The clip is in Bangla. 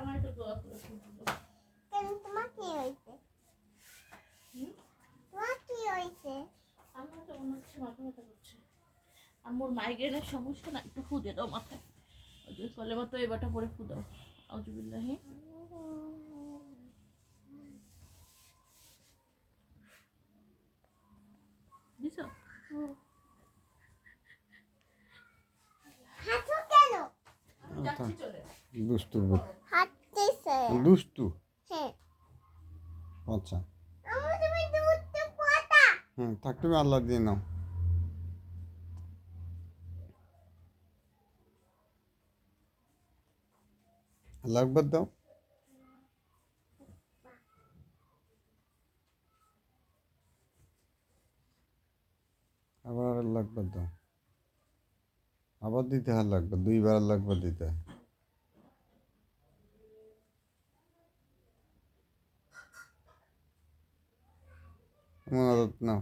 আমার একটু দোয়া করে শুনবো। কেন তোমার কি হয়েছে? তোমার কি হয়েছে? আমার তো মনে হচ্ছে মাথা ব্যথা করছে। আমার মাইগ্রেনের সমস্যা না, একটু ফু দিয়ে দাও মাথায়। ওই যে কলে মতো এবারটা পরে ফু দাও। আউযুবিল্লাহি। দিছো? হাঁটো কেন? আমি যাচ্ছি চলে। দুষ্টু হাঁটতেছে। দুষ্টু হ্যাঁ। আচ্ছা আমার তুমি দুধটা পাতা। থাক তুমি আল্লাহ দিয়ে নাও আল্লাহ আকবার দাও আবার আল্লাহ আকবার দাও আবার দিতে হয় আল্লাহ আকবার 2বার আল্লাহ আকবার দিতে হয় মনে নাও